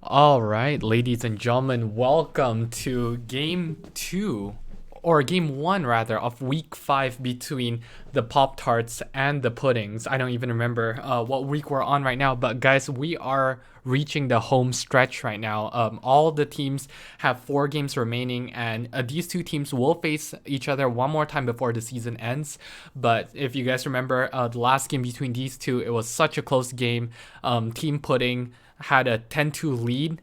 All right, ladies and gentlemen, welcome to game two, or game one rather, of week five between the Pop Tarts and the Puddings. I don't even remember what week we're on right now, but guys, we are reaching the home stretch right now. All the teams have 4 games remaining, and these two teams will face each other one more time before the season ends. But if you guys remember the last game between these two, it was such a close game. Team Pudding had a 10-2 lead.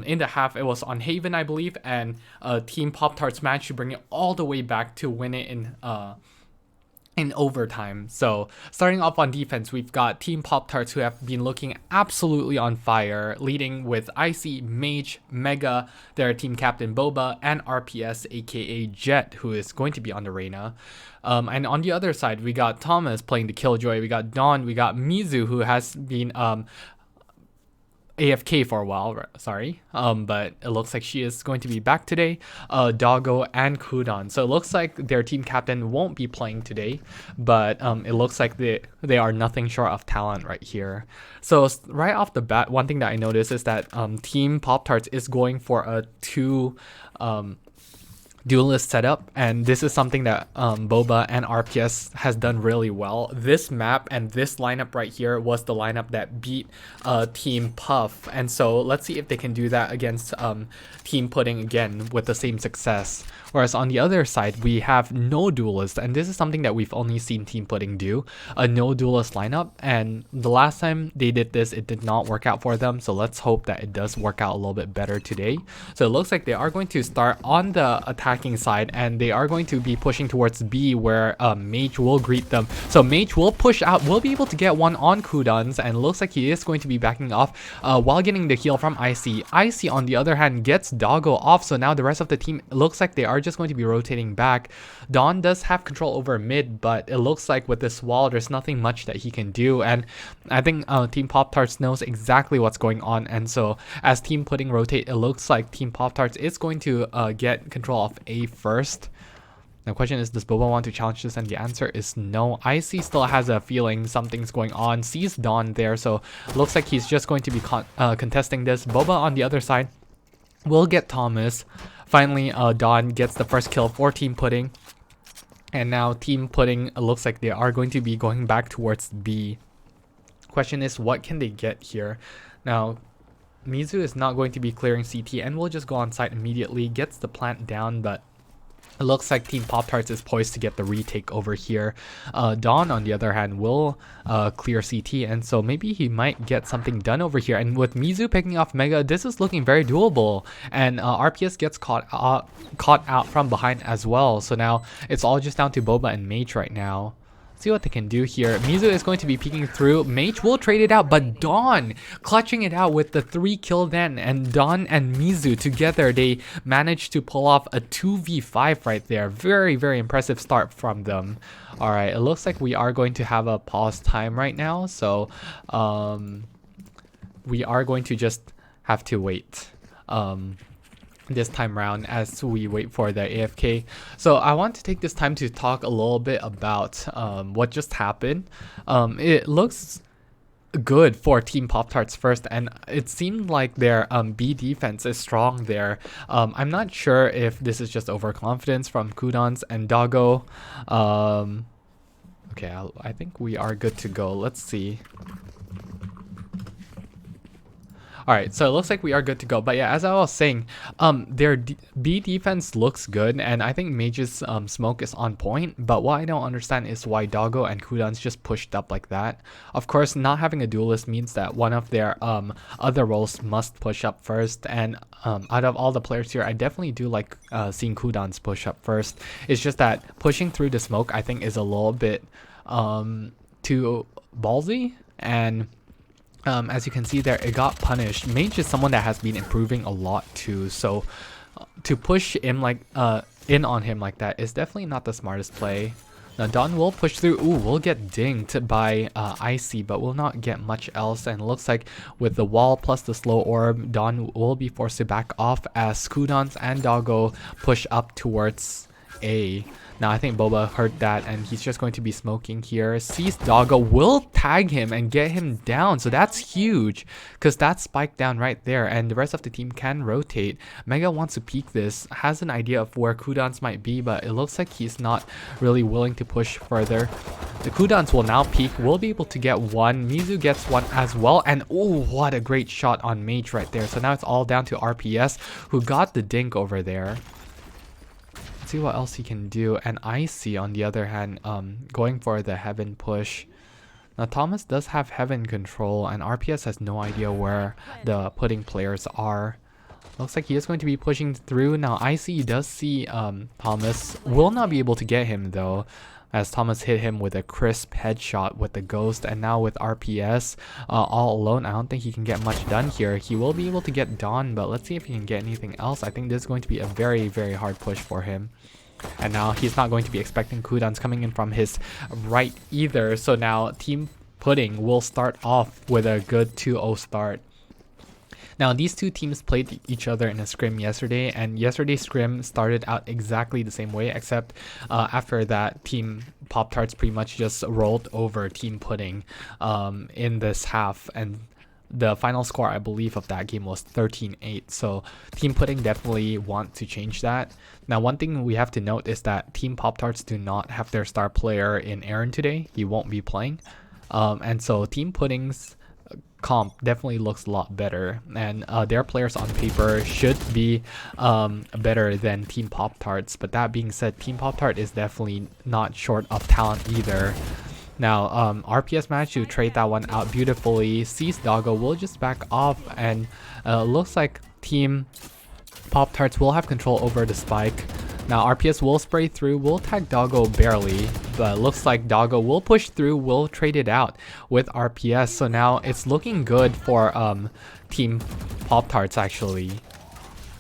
In the half, it was on Haven, I believe, and Team Pop Tarts managed to bring it all the way back to win it in overtime. So starting off on defense, we've got Team Pop Tarts who have been looking absolutely on fire, leading with Icy, Mage, Mega, their team captain Boba, and RPS, aka Jet, who is going to be on the Reyna. And on the other side, we got Thomas playing the Killjoy, we got Dawn, we got Mizu, who has been AFK for a while, sorry. But it looks like she is going to be back today. Doggo and Kudan. So it looks like their team captain won't be playing today, but it looks like they are nothing short of talent right here. So right off the bat, one thing that I noticed is that Team Pop Tarts is going for a two duelist setup, and this is something that Boba and RPS has done really well. This map and this lineup right here was the lineup that beat Team Puff, and so let's see if they can do that against Team Pudding again with the same success. Whereas on the other side, we have no duelist, and this is something that we've only seen Team Pudding do, a no duelist lineup, and the last time they did this, it did not work out for them, so let's hope that it does work out a little bit better today. So it looks like they are going to start on the attacking side, and they are going to be pushing towards B, where Mage will greet them. So Mage will push out, will be able to get one on Kudan's, and it looks like he is going to be backing off while getting the heal from Icy. Icy, on the other hand, gets Doggo off, so now the rest of the team, it looks like they are just going to be rotating back. Dawn does have control over mid, but it looks like with this wall, there's nothing much that he can do, and I think Team Pop Tarts knows exactly what's going on, and so as Team Pudding rotate, it looks like Team Pop Tarts is going to get control of A first. The question is, does Boba want to challenge this? And the answer is no. Icy still has a feeling something's going on, sees Dawn there, so looks like he's just going to be contesting this. Boba on the other side will get Thomas. Finally, Dawn gets the first kill for Team Pudding. And now Team Pudding looks like they are going to be going back towards B. Question is, what can they get here? Now, Mizu is not going to be clearing CT and will just go on site immediately, gets the plant down, but it looks like Team Pop Tarts is poised to get the retake over here. Dawn, on the other hand, will clear CT, and so maybe he might get something done over here. And with Mizu picking off Mega, this is looking very doable. And RPS gets caught out from behind as well. So now it's all just down to Boba and Mage right now. See what they can do here. Mizu is going to be peeking through. Mage will trade it out, but Dawn clutching it out with the 3-kill then. And Dawn and Mizu together, they managed to pull off a 2v5 right there. Very, very impressive start from them. Alright, it looks like we are going to have a pause time right now. So we are going to just have to wait. This time around as we wait for the AFK. So I want to take this time to talk a little bit about what just happened. It looks good for Team Pop Tarts first, and it seemed like their B defense is strong there. I'm not sure if this is just overconfidence from Kudans and Doggo. Okay, I think we are good to go. Let's see. Alright, so it looks like we are good to go. But yeah, as I was saying, their B defense looks good, and I think Mage's smoke is on point. But what I don't understand is why Doggo and Kudan's just pushed up like that. Of course, not having a duelist means that one of their other roles must push up first. And out of all the players here, I definitely do like seeing Kudan's push up first. It's just that pushing through the smoke, I think, is a little bit too ballsy. And as you can see there, it got punished. Mage is someone that has been improving a lot too, so to push him like in on him like that is definitely not the smartest play. Now Dawn will push through. Ooh, will get dinged by Icy, but will not get much else. And it looks like with the wall plus the slow orb, Dawn will be forced to back off as Kudans and Doggo push up towards A. Now I think Boba heard that and he's just going to be smoking here. Sees Doggo, will tag him and get him down. So that's huge because that's spiked down right there and the rest of the team can rotate. Mega wants to peek this, has an idea of where cooldowns might be, but it looks like he's not really willing to push further. The cooldowns will now peak, will be able to get one. Mizu gets one as well, and oh, what a great shot on Mage right there. So now it's all down to RPS, who got the dink over there. Let's see what else he can do. And Icy on the other hand, going for the Heaven push. Now Thomas does have Heaven control, and RPS has no idea where the pudding players are. Looks like he is going to be pushing through. Now Icy does see Thomas, will not be able to get him though, as Thomas hit him with a crisp headshot with the ghost. And now with RPS all alone, I don't think he can get much done here. He will be able to get Dawn, but let's see if he can get anything else. I think this is going to be a very, very hard push for him. And now he's not going to be expecting cooldowns coming in from his right either. So now Team Pudding will start off with a good 2-0 start. Now these two teams played each other in a scrim yesterday, and yesterday's scrim started out exactly the same way, except after that Team Poptarts pretty much just rolled over Team Pudding in this half, and the final score I believe of that game was 13-8. So Team Pudding definitely want to change that. Now one thing we have to note is that Team Poptarts do not have their star player in Aaron today. He won't be playing, and so Team Pudding's comp definitely looks a lot better, and their players on paper should be better than Team Poptarts. But that being said, Team Poptart is definitely not short of talent either. Now RPS managed to trade that one out beautifully. Sees Doggo, will just back off, and looks like Team Poptarts will have control over the spike. Now RPS will spray through, will tag Doggo barely, but looks like Doggo will push through, will trade it out with RPS. So now it's looking good for Team Poptarts actually.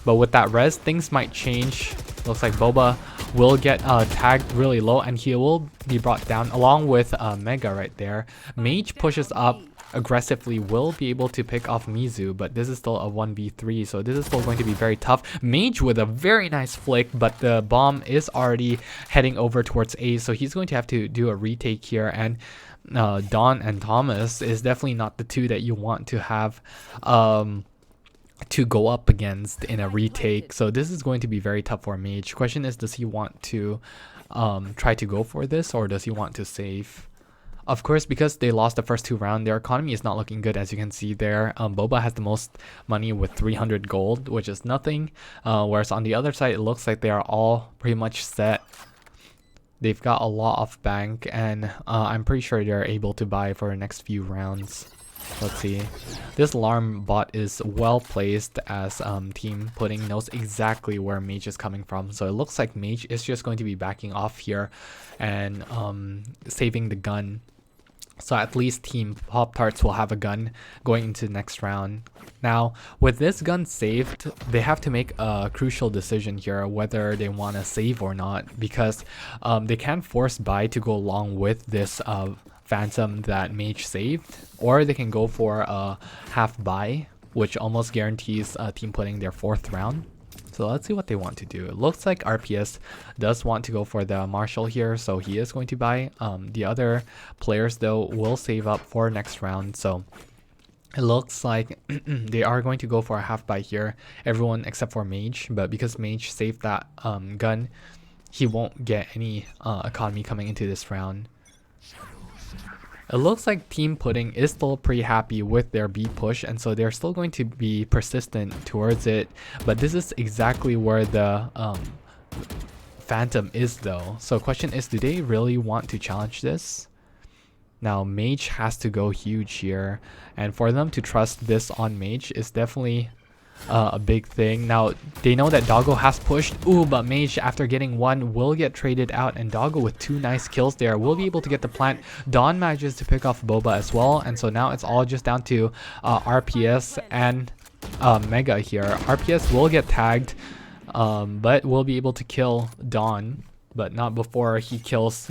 But with that res, things might change. Looks like Boba will get tagged really low, and he will be brought down along with Mega right there. Mage pushes up aggressively, will be able to pick off Mizu, but this is still a 1v3, so this is still going to be very tough. Mage with a very nice flick, but the bomb is already heading over towards A, so he's going to have to do a retake here. And Dawn and Thomas is definitely not the two that you want to have to go up against in a retake, so this is going to be very tough for Mage. Question is, does he want to try to go for this, or does he want to save? Of course, because they lost the first two rounds, their economy is not looking good, as you can see there. Boba has the most money with 300 gold, which is nothing. Whereas on the other side, it looks like they are all pretty much set. They've got a lot of bank, and I'm pretty sure they're able to buy for the next few rounds. Let's see. This alarm bot is well placed, as Team Pudding knows exactly where Mage is coming from. So it looks like Mage is just going to be backing off here and saving the gun. So at least Team Poptarts will have a gun going into the next round. Now, with this gun saved, they have to make a crucial decision here whether they want to save or not, because they can force buy to go along with this Phantom that Mage saved, or they can go for a half buy, which almost guarantees Team Pudding their 4th round. So let's see what they want to do. It looks like RPS does want to go for the Marshall here, so he is going to buy. The other players though will save up for next round, so it looks like they are going to go for a half buy here, everyone except for Mage. But because Mage saved that gun, he won't get any economy coming into this round. It looks like Team Pudding is still pretty happy with their B push, and so they're still going to be persistent towards it. But this is exactly where the Phantom is though. So question is, do they really want to challenge this? Now Mage has to go huge here, and for them to trust this on Mage is definitely a big thing. Now they know that Doggo has pushed, but Mage, after getting one, will get traded out, and Doggo with 2 nice kills there will be able to get the plant. Dawn manages to pick off Boba as well, and so now it's all just down to RPS and Mega here. RPS will get tagged, but will be able to kill Dawn, but not before he kills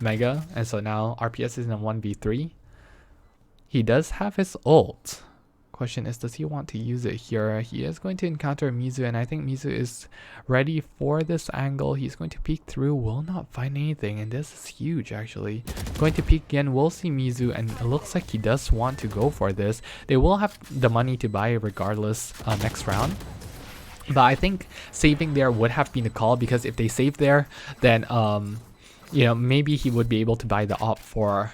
Mega, and so now RPS is in a 1v3. He does have his ult. Question is, does he want to use it here? He is going to encounter Mizu, and I think Mizu is ready for this angle. He's going to peek through, will not find anything, and this is huge actually. Going to peek again, we'll see Mizu, and it looks like he does want to go for this. They will have the money to buy regardless next round. But I think saving there would have been a call, because if they save there, then you know, maybe he would be able to buy the op for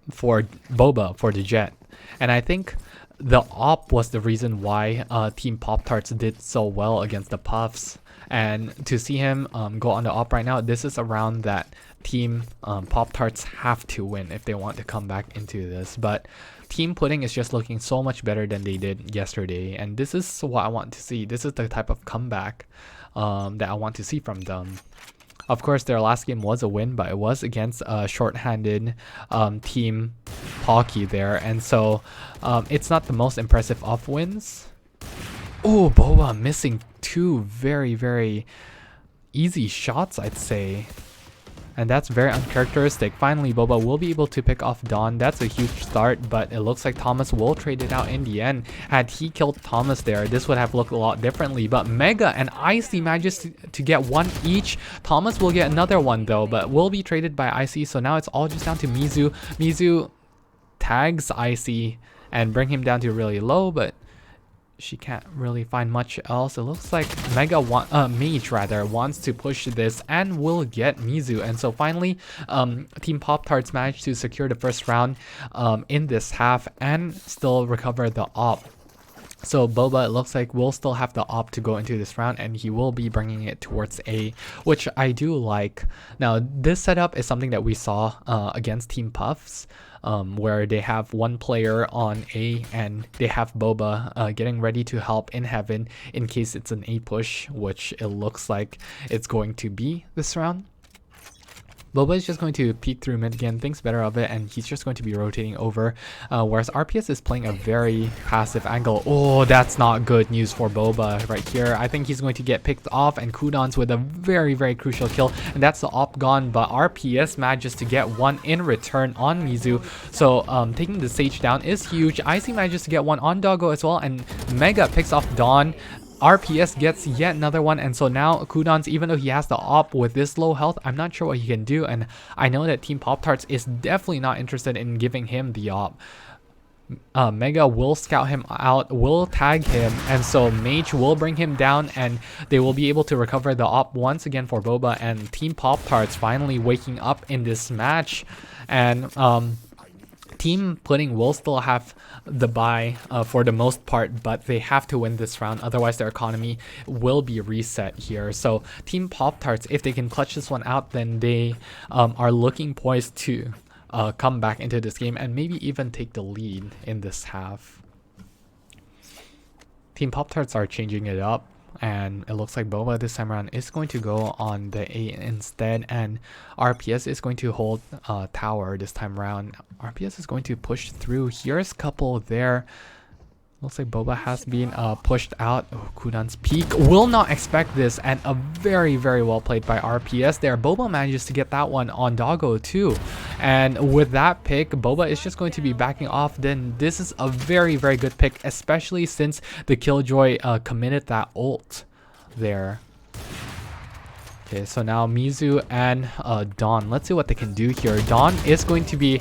Boba for the Jet. And I think the op was the reason why Team Poptarts did so well against the Puffs. And to see him go on the op right now, this is a round that Team Poptarts have to win if they want to come back into this. But Team Pudding is just looking so much better than they did yesterday, and this is what I want to see. This is the type of comeback that I want to see from them. Of course, their last game was a win, but it was against a short-handed Team Pocky there, and so it's not the most impressive off wins. Oh, Boba missing two very, very easy shots, I'd say. And that's very uncharacteristic. Finally, Boba will be able to pick off Dawn. That's a huge start, but it looks like Thomas will trade it out in the end. Had he killed Thomas there, this would have looked a lot differently. But Mega and Icy manages to get one each. Thomas will get another one though, but will be traded by Icy. So now it's all just down to Mizu. Mizu tags Icy and bring him down to really low, but she can't really find much else. It looks like Mage rather wants to push this and will get Mizu. And so finally, Team Poptarts managed to secure the first round in this half and still recover the op. So Boba, it looks like, will still have the op to go into this round, and he will be bringing it towards A, which I do like. Now, this setup is something that we saw against Team Puffs, where they have one player on A and they have Boba getting ready to help in heaven in case it's an A push, which it looks like it's going to be this round. Boba is just going to peek through mid again, thinks better of it, and he's just going to be rotating over, whereas RPS is playing a very passive angle. Oh, that's not good news for Boba right here. I think he's going to get picked off, and Kudons with a very, very crucial kill, and that's the op gone, but RPS manages to get one in return on Mizu. So taking the Sage down is huge. Icy manages to get one on Doggo as well, and Mega picks off Dawn. RPS gets yet another one, and so now Kudons, even though he has the op with this low health, I'm not sure what he can do, and I know that Team Poptarts is definitely not interested in giving him the op. Mega will scout him out, will tag him, and so Mage will bring him down, and they will be able to recover the op once again for Boba. And Team Poptarts finally waking up in this match, and Team Pudding will still have the buy for the most part, but they have to win this round, otherwise their economy will be reset here. So Team Poptarts, if they can clutch this one out, then they are looking poised to come back into this game and maybe even take the lead in this half. Team Poptarts are changing it up, and it looks like Boba this time around is going to go on the A instead, and RPS is going to hold tower this time around. RPS is going to push through. Here's couple there. Looks like Boba has been pushed out. Oh, Kudon's peak. Will not expect this, and a very, very well played by RPS there. Boba manages to get that one on Doggo too. And with that pick, Boba is just going to be backing off. Then this is a very, very good pick, especially since the Killjoy committed that ult there. Okay, so now Mizu and Dawn. Let's see what they can do here. Dawn is going to be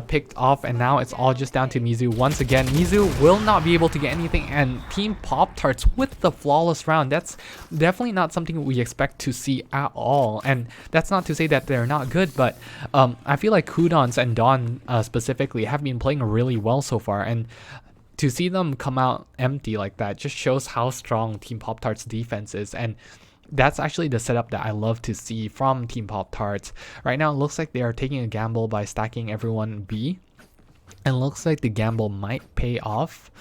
picked off, and now it's all just down to Mizu once again. Mizu will not be able to get anything, and Team Poptarts with the flawless round. That's definitely not something we expect to see at all, and that's not to say that they're not good, but I feel like Kudons and Dawn specifically have been playing really well so far, and to see them come out empty like that just shows how strong Team Poptarts defense is. And that's actually the setup that I love to see from Team Poptarts. Right now, it looks like they are taking a gamble by stacking everyone B. And looks like the gamble might pay off.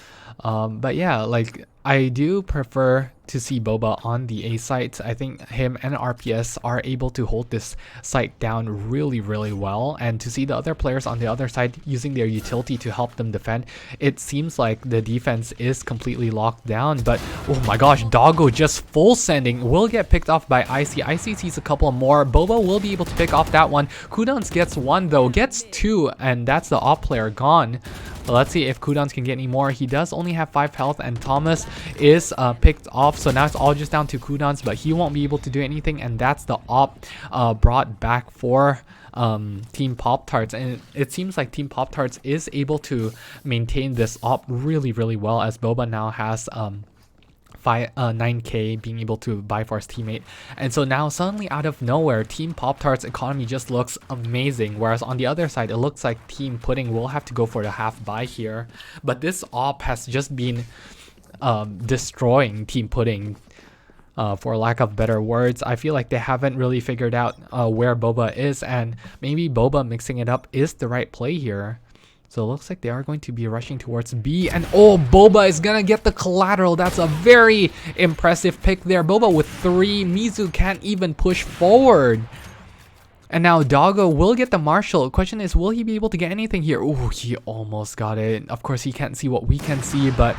But yeah, like, I do prefer to see Boba on the A site. I think him and RPS are able to hold this site down really, really well. And to see the other players on the other side using their utility to help them defend, it seems like the defense is completely locked down. But oh my gosh, Doggo just full sending will get picked off by Icy. Icy sees a couple more. Boba will be able to pick off that one. Kudons gets one though, gets two, and that's the op player gone. But let's see if Kudans can get any more. He does only have 5 health, and Thomas is picked off. So now it's all just down to Kudans, but he won't be able to do anything. And that's the op brought back for Team Poptarts. And it seems like Team Poptarts is able to maintain this op really, really well, as Boba now has 9k being able to buy for his teammate. And so now suddenly out of nowhere, Team Poptarts economy just looks amazing, whereas on the other side it looks like Team Pudding will have to go for the half buy here. But this op has just been destroying Team Pudding, for lack of better words. I feel like they haven't really figured out where Boba is, and maybe Boba mixing it up is the right play here. So it looks like they are going to be rushing towards B, and oh, Boba is gonna get the collateral. That's a very impressive pick there. Boba with 3. Mizu can't even push forward. And now Doggo will get the Marshall. Question is, will he be able to get anything here? Oh, he almost got it. Of course, he can't see what we can see, but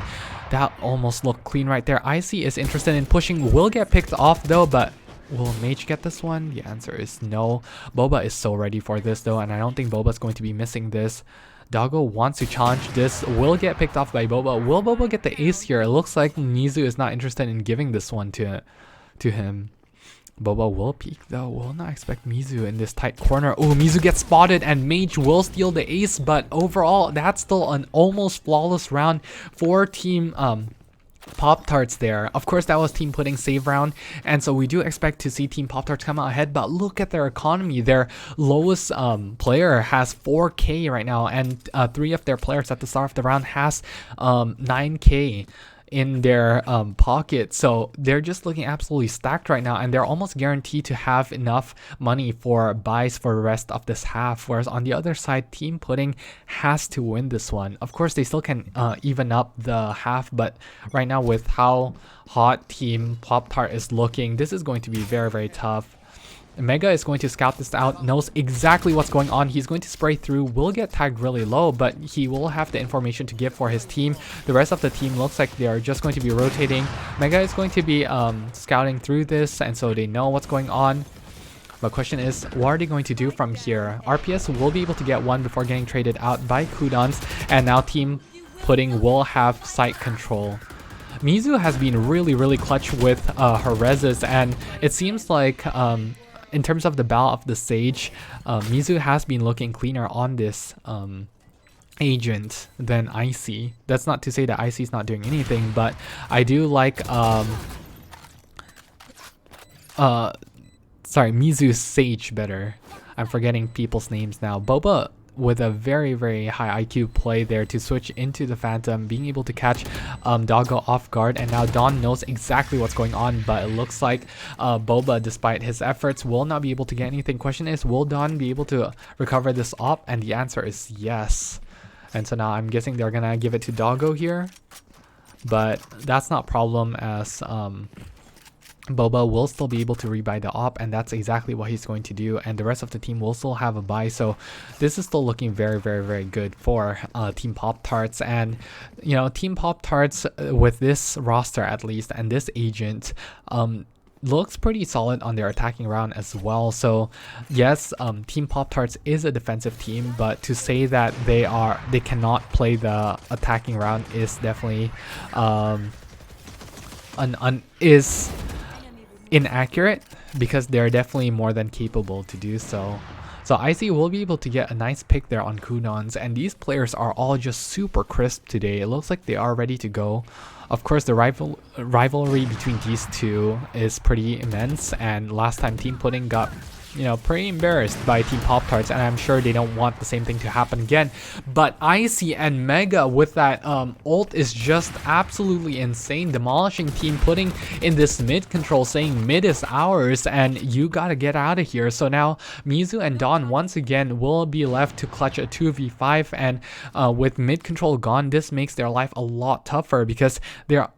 that almost looked clean right there. Icy is interested in pushing, will get picked off though, but will Mage get this one? The answer is no. Boba is so ready for this though, and I don't think Boba's going to be missing this. Doggo wants to challenge this, will get picked off by Boba. Will Boba get the ace here? It looks like Mizu is not interested in giving this one to him. Boba will peek though, will not expect Mizu in this tight corner. Oh, Mizu gets spotted and Mage will steal the ace, but overall that's still an almost flawless round for Team Poptarts there. Of course, that was Team Pudding save round, and so we do expect to see Team Poptarts come out ahead, but look at their economy. Their lowest player has 4k right now, and 3 of their players at the start of the round has 9k in their pocket. So they're just looking absolutely stacked right now, and they're almost guaranteed to have enough money for buys for the rest of this half, whereas on the other side, Team Pudding has to win this one. Of course, they still can even up the half, but right now with how hot Team Pop-Tart is looking, this is going to be very, very tough. Mega is going to scout this out, knows exactly what's going on. He's going to spray through, will get tagged really low, but he will have the information to give for his team. The rest of the team looks like they are just going to be rotating. Mega is going to be scouting through this, and so they know what's going on. But question is, what are they going to do from here? RPS will be able to get one before getting traded out by Kudans, and now Team Pudding will have site control. Mizu has been really, really clutch with her reses, and it seems like in terms of the Battle of the Sage, Mizu has been looking cleaner on this agent than Icy. That's not to say that Icy is not doing anything, but I do like Mizu's Sage better. I'm forgetting people's names now. Boba with a very, very high IQ play there to switch into the Phantom, being able to catch Doggo off guard, and now Don knows exactly what's going on, but it looks like Boba, despite his efforts, will not be able to get anything. Question is, will Don be able to recover this op? And the answer is yes. And so now I'm guessing they're gonna give it to Doggo here, but that's not problem, as Boba will still be able to rebuy the op, and that's exactly what he's going to do, and the rest of the team will still have a buy. So this is still looking very, very, very good for Team Poptarts. And you know, Team Poptarts with this roster at least, and this agent looks pretty solid on their attacking round as well. So yes, Team Poptarts is a defensive team, but to say that they cannot play the attacking round is definitely is inaccurate, because they're definitely more than capable to do so. So Icy will be able to get a nice pick there on Kudans, and these players are all just super crisp today. It looks like they are ready to go. Of course, the rivalry between these two is pretty immense, and last time Team Pudding got, you know, pretty embarrassed by Team Poptarts, and I'm sure they don't want the same thing to happen again. But Icy and Mega with that ult is just absolutely insane, demolishing Team Pudding in this mid control, saying mid is ours and you gotta get out of here. So now Mizu and Dawn once again will be left to clutch a 2v5, and with mid control gone, this makes their life a lot tougher, because their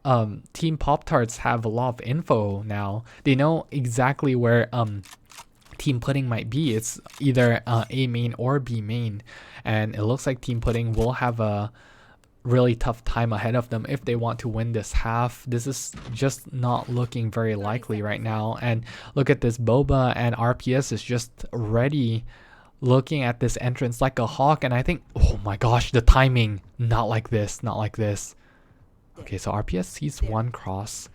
Team Poptarts have a lot of info now. They know exactly where Team Pudding might be. It's either A main or B main, and it looks like Team Pudding will have a really tough time ahead of them if they want to win this half. This is just not looking very likely right now. And look at this, Boba and RPS is just ready, looking at this entrance like a hawk, and I think, oh my gosh, the timing, not like this, not like this. Okay, so RPS sees one cross,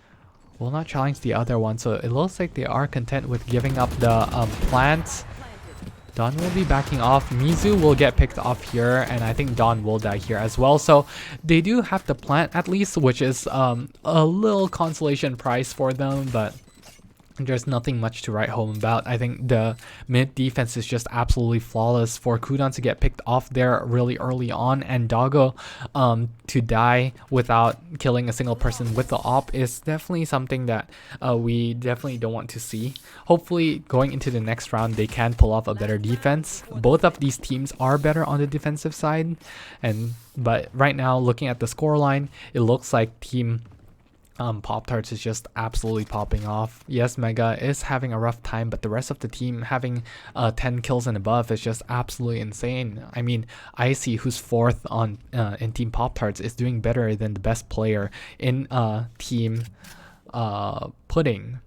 will not challenge the other one, so it looks like they are content with giving up the plant. Dawn will be backing off. Mizu will get picked off here, and I think Dawn will die here as well. So they do have the plant at least, which is a little consolation prize for them, but there's nothing much to write home about. I think the mid defense is just absolutely flawless. For Kudan to get picked off there really early on, and Doggo to die without killing a single person with the op is definitely something that we definitely don't want to see. Hopefully going into the next round they can pull off a better defense. Both of these teams are better on the defensive side, but right now looking at the scoreline, it looks like team Poptarts is just absolutely popping off. Yes, Mega is having a rough time, but the rest of the team having 10 kills and above is just absolutely insane. I mean, Icy, who's 4th on in Team Poptarts, is doing better than the best player in Team Pudding.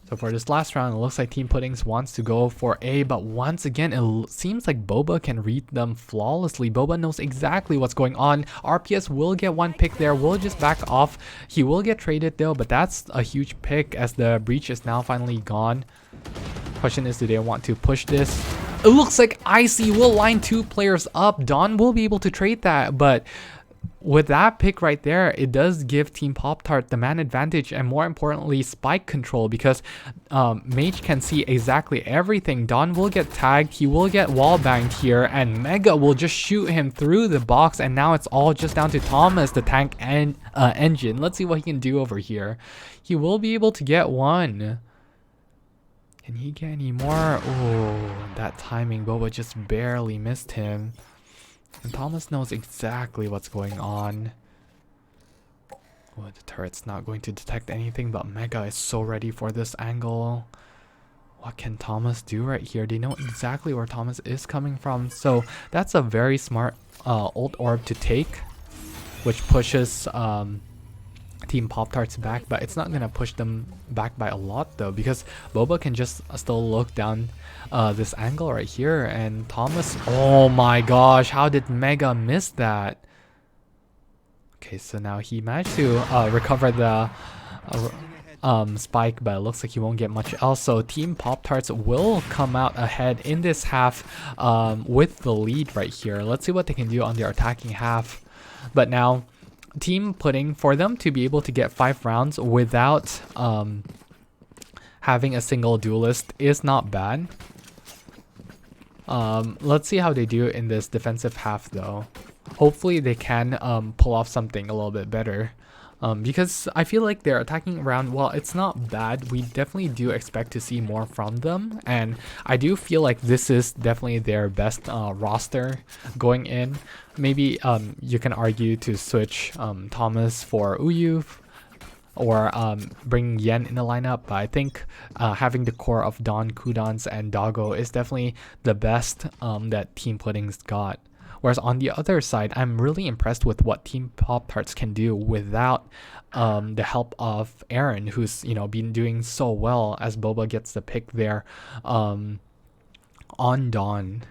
So for this last round, it looks like Team Puddings wants to go for A, but once again, it seems like Boba can read them flawlessly. Boba knows exactly what's going on. RPS will get one pick there, will just back off. He will get traded though, but that's a huge pick as the breach is now finally gone. Question is, do they want to push this? It looks like Icy will line 2 players up. Dawn will be able to trade that, but with that pick right there, it does give Team Poptart the man advantage, and more importantly spike control, because Mage can see exactly everything. Dawn will get tagged, he will get wall banged here, and Mega will just shoot him through the box, and now it's all just down to Thomas, the tank and engine. Let's see what he can do over here. He will be able to get one. Can he get any more? Oh, that timing, Boba just barely missed him. And Thomas knows exactly what's going on. Oh, the turret's not going to detect anything, but Mega is so ready for this angle. What can Thomas do right here? They know exactly where Thomas is coming from. So that's a very smart ult orb to take, which pushes Team Poptarts back, but it's not going to push them back by a lot though, because Boba can just still look down this angle right here, and Thomas, oh my gosh, how did Mega miss that? Okay, so now he managed to recover the spike, but it looks like he won't get much else. So Team Poptarts will come out ahead in this half with the lead right here. Let's see what they can do on their attacking half. But now Team Pudding, for them to be able to get 5 rounds without having a single duelist is not bad. Let's see how they do in this defensive half though. Hopefully they can pull off something a little bit better. Because I feel like their attacking round, while it's not bad, we definitely do expect to see more from them. And I do feel like this is definitely their best roster going in. Maybe you can argue to switch Thomas for Uyu, or bring Yen in the lineup, but I think having the core of Don, Kudans, and Doggo is definitely the best that Team Pudding's got. Whereas on the other side, I'm really impressed with what Team Poptarts can do without the help of Aaron, who's been doing so well, as Boba gets the pick there on Dawn.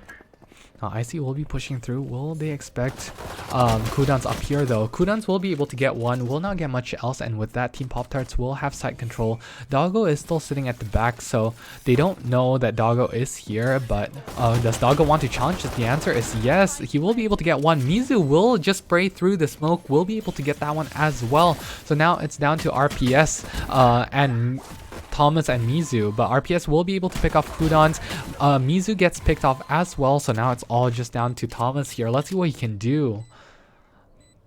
Icy will be pushing through. Will they expect Kudans up here though? Kudans will be able to get one, will not get much else, and with that Team Poptarts will have side control. Doggo is still sitting at the back, so they don't know that Doggo is here, but does Doggo want to challenge this? The answer is yes. He will be able to get one. Mizu will just spray through the smoke, will be able to get that one as well. So now it's down to RPS and Thomas and Mizu, but RPS will be able to pick off Kudans. Mizu gets picked off as well, so now it's all just down to Thomas here. Let's see what he can do.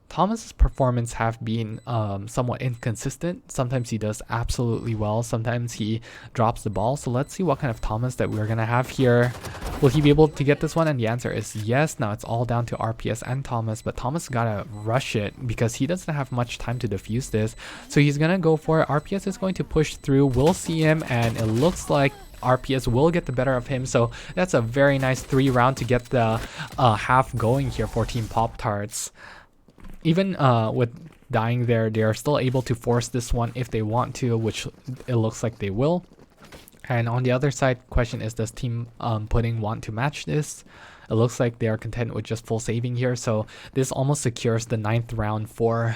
Thomas's performance have been somewhat inconsistent. Sometimes he does absolutely well, sometimes he drops the ball. So let's see what kind of Thomas that we're gonna have here. Will he be able to get this one? And the answer is yes. Now it's all down to RPS and Thomas, but Thomas gotta rush it because he doesn't have much time to defuse this. So he's gonna go for it. RPS is going to push through. We'll see him, and it looks like RPS will get the better of him. So that's a very nice 3 round to get the half going here for Team Poptarts. Even with dying there, they are still able to force this one if they want to, which it looks like they will. And on the other side, question is, does Team Pudding want to match this? It looks like they are content with just full saving here, so this almost secures the 9th round for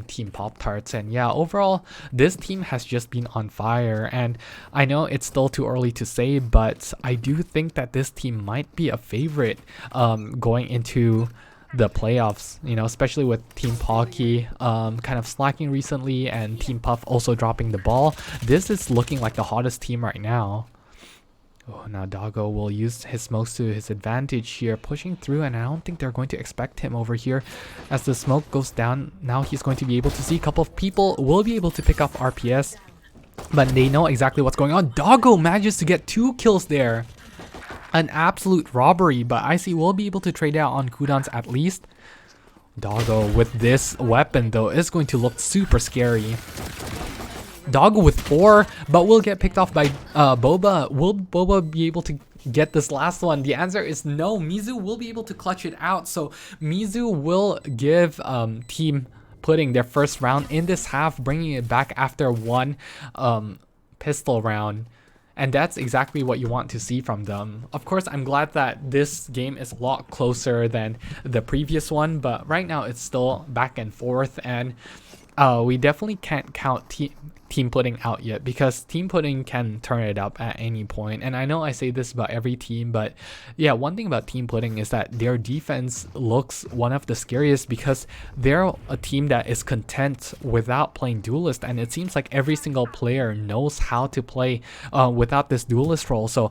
Team Poptarts. And yeah, overall, this team has just been on fire, and I know it's still too early to say, but I do think that this team might be a favorite going into the playoffs, you know, especially with Team Pocky kind of slacking recently and Team Puff also dropping the ball. This is looking like the hottest team right now. Oh, now Doggo will use his smokes to his advantage here, pushing through, and I don't think they're going to expect him over here. As the smoke goes down, now he's going to be able to see a couple of people, will be able to pick off RPS, but they know exactly what's going on. Doggo manages to get 2 kills there. An absolute robbery, but Icy will be able to trade out on cooldowns at least. Doggo with this weapon though is going to look super scary. Doggo with 4, but will get picked off by Boba. Will Boba be able to get this last one? The answer is no. Mizu will be able to clutch it out. So Mizu will give Team Pudding their first round in this half, bringing it back after 1 pistol round. And that's exactly what you want to see from them. Of course, I'm glad that this game is a lot closer than the previous one, but right now it's still back and forth, and we definitely can't count Team Pudding out yet, because Team Pudding can turn it up at any point. And I know I say this about every team, but yeah, one thing about Team Pudding is that their defense looks one of the scariest, because they're a team that is content without playing duelist, and it seems like every single player knows how to play without this duelist role. So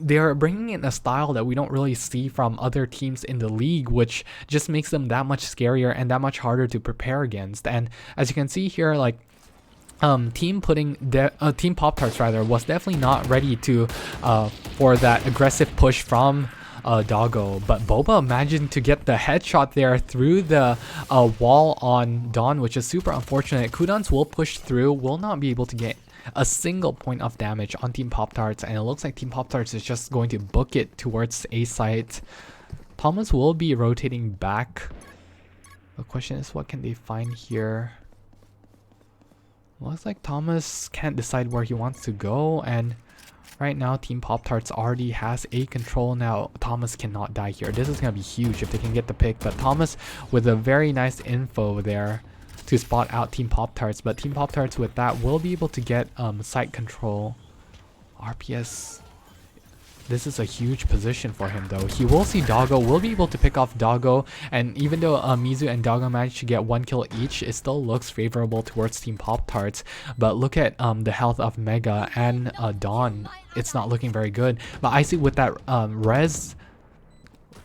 they're bringing in a style that we don't really see from other teams in the league, which just makes them that much scarier and that much harder to prepare against. And as you can see here, like Team Poptarts rather was definitely not ready to for that aggressive push from Doggo, but Boba managed to get the headshot there through the wall on Dawn, which is super unfortunate. Cooldowns will push through, will not be able to get a single point of damage on Team Poptarts, and it looks like Team Poptarts is just going to book it towards A site. Thomas will be rotating back. The question is, what can they find here? Looks like Thomas can't decide where he wants to go, and right now Team Poptarts already has A control. Now Thomas cannot die here. This is going to be huge if they can get the pick, but Thomas with a very nice info there to spot out Team Poptarts, but Team Poptarts with that will be able to get site control. RPS, this is a huge position for him though. He will see Doggo, will be able to pick off Doggo, and even though Mizu and Doggo managed to get 1 kill each, it still looks favorable towards Team Poptarts. But look at the health of Mega and Dawn. It's not looking very good, but I see with that res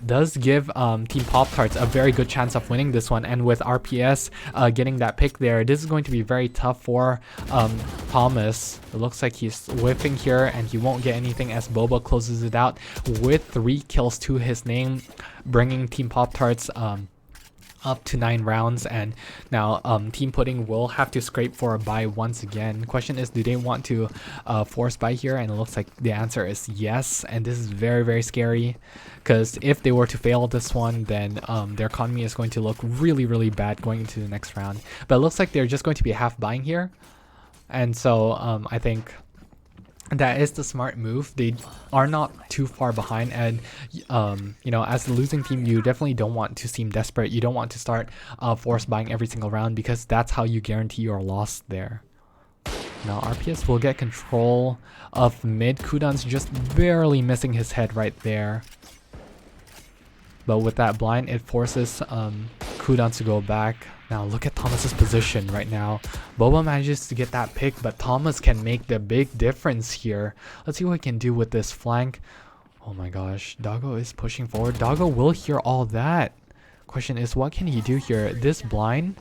does give Team Poptarts a very good chance of winning this one, and with RPS getting that pick there, this is going to be very tough for Thomas. It looks like he's whiffing here and he won't get anything as Boba closes it out with 3 kills to his name, bringing Team Poptarts up to 9 rounds. And now Team Pudding will have to scrape for a buy once again. Question is, do they want to force buy here? And it looks like the answer is yes, and this is very, very scary, because if they were to fail this one, then their economy is going to look really, really bad going into the next round. But it looks like they're just going to be half buying here, and so I think that is the smart move. They are not too far behind, and you know, as the losing team, you definitely don't want to seem desperate. You don't want to start force buying every single round, because that's how you guarantee your loss there. Now RPS will get control of mid. Kudan's just barely missing his head right there, but with that blind, it forces Kudan to go back. Now look at Thomas's position right now. Boba manages to get that pick, but Thomas can make the big difference here. Let's see what he can do with this flank. Oh my gosh, Doggo is pushing forward. Doggo will hear all that. Question is, what can he do here? This blind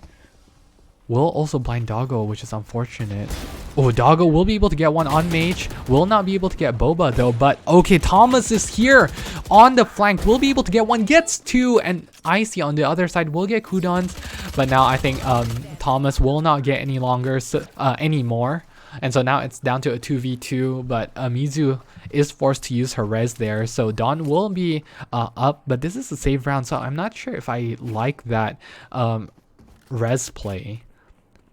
will also blind Doggo, which is unfortunate. Oh, Doggo will be able to get one on Mage. Will not be able to get Boba though, but okay, Thomas is here on the flank. Will be able to get one, gets 2, and Icy on the other side will get cooldowns. But now I think Thomas will not get any longer, anymore. And so now it's down to a 2v2, but Mizu is forced to use her res there. So Dawn will be up, but this is a save round, so I'm not sure if I like that res play.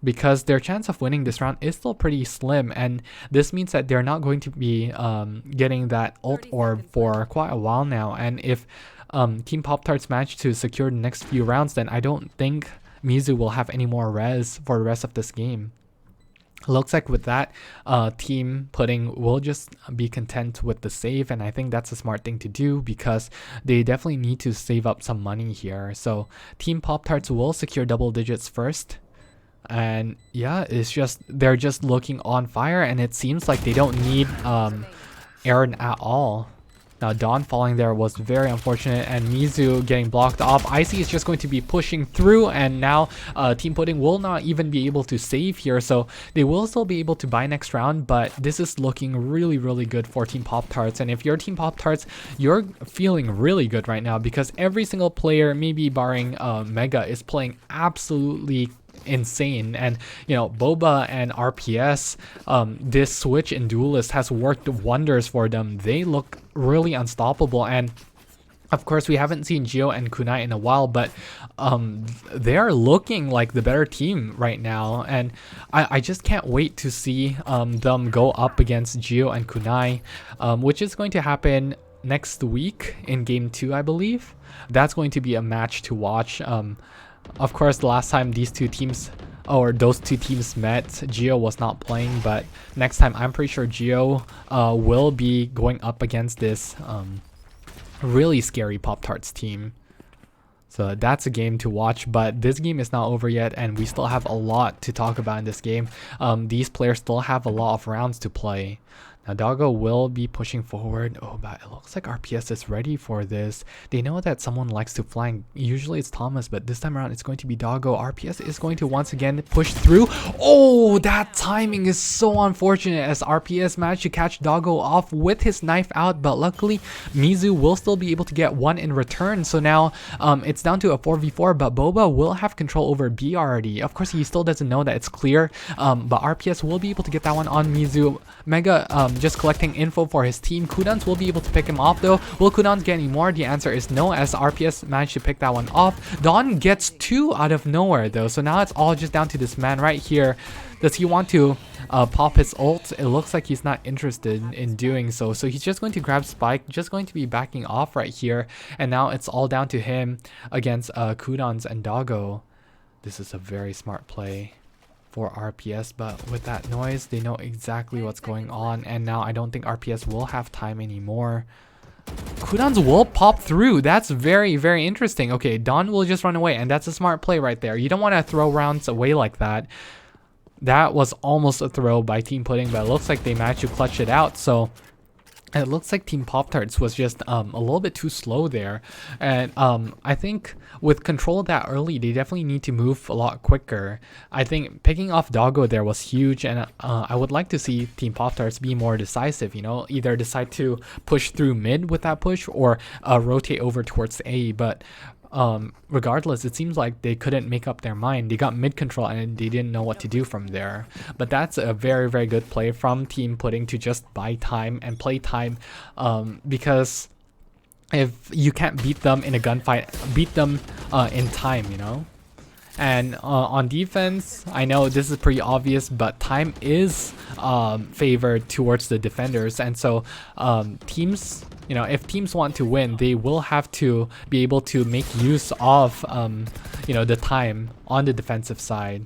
because their chance of winning this round is still pretty slim, and this means that they're not going to be getting that ult orb for quite a while now. And if Team Poptarts manage to secure the next few rounds, then I don't think Mizu will have any more res for the rest of this game. Looks like with that, Team Pudding will just be content with the save, and I think that's a smart thing to do because they definitely need to save up some money here. So Team Poptarts will secure double digits first. And yeah, it's just they're just looking on fire, and it seems like they don't need Aaron at all. Now Dawn falling there was very unfortunate, and Mizu getting blocked off. Icy is just going to be pushing through, and now Team Pudding will not even be able to save here, so they will still be able to buy next round, but this is looking really good for Team Poptarts. And if you're Team Poptarts, you're feeling really good right now because every single player, maybe barring Mega, is playing absolutely insane. And you know, Boba and RPS, this switch in Duelist has worked wonders for them. They look really unstoppable, and of course we haven't seen Gio and Kunai in a while, but they are looking like the better team right now, and I just can't wait to see them go up against Gio and Kunai, which is going to happen next week in game 2, I believe. That's going to be a match to watch. Of course, the last time these two teams, or those two teams met, Gio was not playing, but next time I'm pretty sure Gio will be going up against this really scary Poptarts team. So that's a game to watch, but this game is not over yet, and we still have a lot to talk about in this game. These players still have a lot of rounds to play. Now Doggo will be pushing forward. Oh, but it looks like RPS is ready for this. They know that someone likes to flank. Usually it's Thomas, but this time around it's going to be Doggo. RPS is going to once again push through. Oh, that timing is so unfortunate as RPS managed to catch Doggo off with his knife out, but luckily Mizu will still be able to get one in return. So now it's down to a 4v4, but Boba will have control over B already. Of course, he still doesn't know that it's clear, but RPS will be able to get that one on Mizu. Mega just collecting info for his team. Kudans will be able to pick him off though. Will Kudans get any more? The answer is no, as RPS managed to pick that one off. Dawn gets 2 out of nowhere though, so now it's all just down to this man right here. Does he want to pop his ult? It looks like he's not interested in doing so, so he's just going to grab Spike, just going to be backing off right here, and now it's all down to him against Kudans and Doggo. This is a very smart play for RPS, but with that noise, they know exactly what's going on, and now I don't think RPS will have time anymore. Kudans will pop through. That's very interesting. Okay, Dawn will just run away, and that's a smart play right there. You don't want to throw rounds away like that. That was almost a throw by Team Pudding, but it looks like they managed to clutch it out. So it looks like Team Poptarts was just a little bit too slow there, and I think with control that early, they definitely need to move a lot quicker. I think picking off Doggo there was huge, and I would like to see Team Poptarts be more decisive, you know, either decide to push through mid with that push or rotate over towards A, but regardless, it seems like they couldn't make up their mind. They got mid control and they didn't know what to do from there. But that's a very good play from Team Pudding to just buy time and play time, because if you can't beat them in a gunfight, beat them in time, you know. And on defense, I know this is pretty obvious, but time is favored towards the defenders, and so teams, you know, if teams want to win, they will have to be able to make use of you know, the time on the defensive side.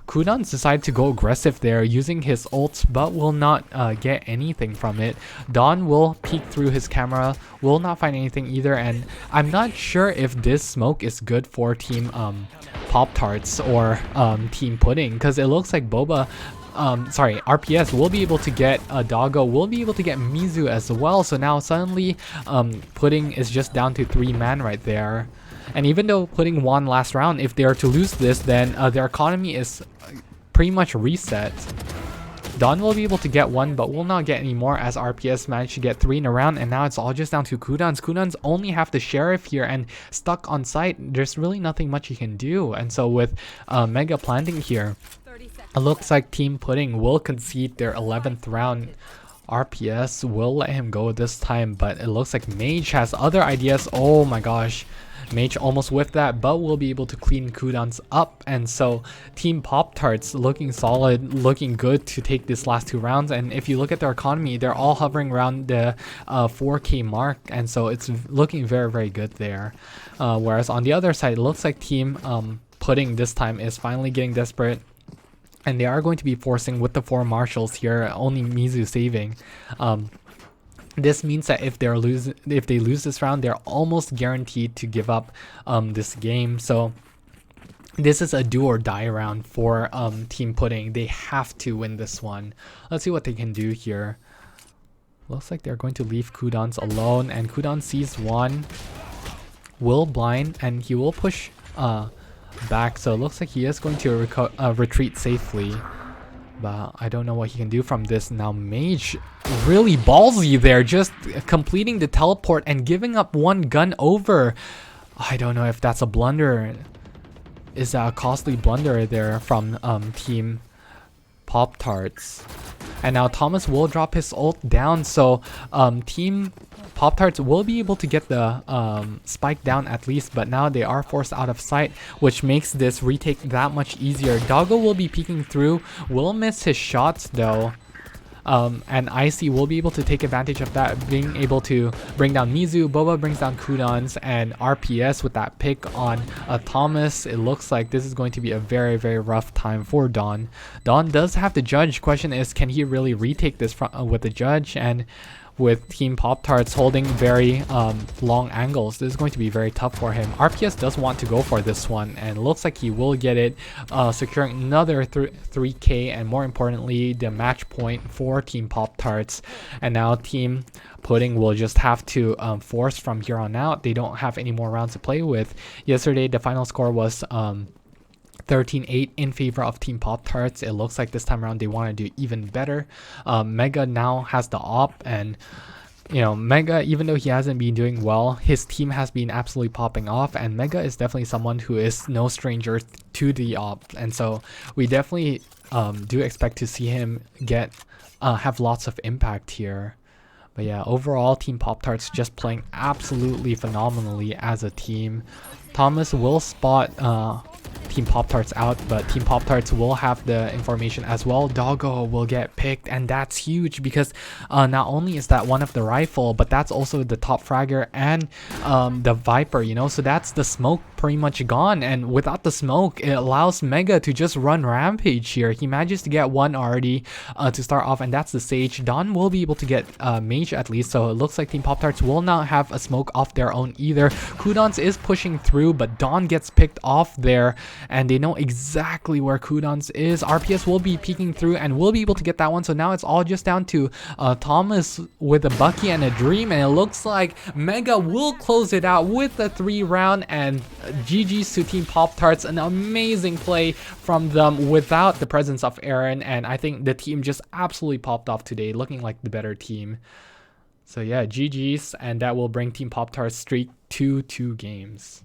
Kudans decided to go aggressive there using his ult, but will not get anything from it. Dawn will peek through his camera, will not find anything either, and I'm not sure if this smoke is good for Team Poptarts or Team Pudding, because it looks like Boba, sorry, RPS will be able to get Doggo, will be able to get Mizu as well. So now suddenly Pudding is just down to 3 man right there. And even though Pudding won last round, if they are to lose this, then their economy is pretty much reset. Dawn will be able to get 1, but will not get any more, as RPS managed to get 3 in a round, and now it's all just down to Kudans. Kudans only have the Sheriff here and stuck on site. There's really nothing much he can do, and so with Mega planting here, it looks like Team Pudding will concede their 11th round. RPS will let him go this time, but it looks like Mage has other ideas. Oh my gosh. Mage almost whiffed that, but will be able to clean cooldowns up. And so Team Poptarts looking solid, looking good to take this last 2 rounds. And if you look at their economy, they're all hovering around the 4k mark, and so it's looking very, very good there. Whereas on the other side, it looks like Team Pudding this time is finally getting desperate, and they are going to be forcing with the 4 marshals here, only Mizu saving. This means that if they lose this round, they're almost guaranteed to give up this game. So this is a do or die round for Team Pudding. They have to win this one. Let's see what they can do here. Looks like they're going to leave Kudans alone, and Kudan sees one, will blind, and he will push back. So it looks like he is going to retreat safely. But I don't know what he can do from this. Now Mage, really ballsy there, just completing the teleport and giving up 1 gun over. I don't know if that's a blunder. Is that a costly blunder there from Team Poptarts? And now Thomas will drop his ult down, so Team Poptarts will be able to get the spike down at least, but now they are forced out of sight, which makes this retake that much easier. Doggo will be peeking through, will miss his shots though. And Icy will be able to take advantage of that, being able to bring down Mizu. Boba brings down Kudans, and RPS with that pick on Thomas. It looks like this is going to be a very, very rough time for Dawn. Dawn does have the judge. Question is, can he really retake this with the judge? And with Team Poptarts holding very long angles, this is going to be very tough for him. RPS does want to go for this one, and looks like he will get it, securing another 3k, and more importantly, the match point for Team Poptarts. And now Team Pudding will just have to force from here on out. They don't have any more rounds to play with. Yesterday, the final score was 13-8 in favor of Team Poptarts. It looks like this time around they want to do even better. Mega now has the op, and you know, Mega, even though he hasn't been doing well, his team has been absolutely popping off, and Mega is definitely someone who is no stranger to the op, and so we definitely do expect to see him get have lots of impact here. But yeah, overall Team Poptarts just playing absolutely phenomenally as a team. Thomas will spot Team Poptarts out, but Team Poptarts will have the information as well. Doggo will get picked, and that's huge because not only is that one of the rifle, but that's also the top fragger and the Viper, you know, so that's the smoke pretty much gone. And without the smoke, it allows Mega to just run rampage here. He manages to get one already to start off, and that's the Sage. Dawn will be able to get Mage at least, so it looks like Team Poptarts will not have a smoke off their own either. Kudans is pushing through, but Dawn gets picked off there, and they know exactly where Kudans is. RPS will be peeking through and will be able to get that one, so now it's all just down to Thomas with a Bucky and a Dream, and it looks like Mega will close it out with a 3-round, and GG's to Team Poptarts. An amazing play from them without the presence of Aaron, and I think the team just absolutely popped off today, looking like the better team. So yeah, GG's, and that will bring Team Poptarts streak to 2 games.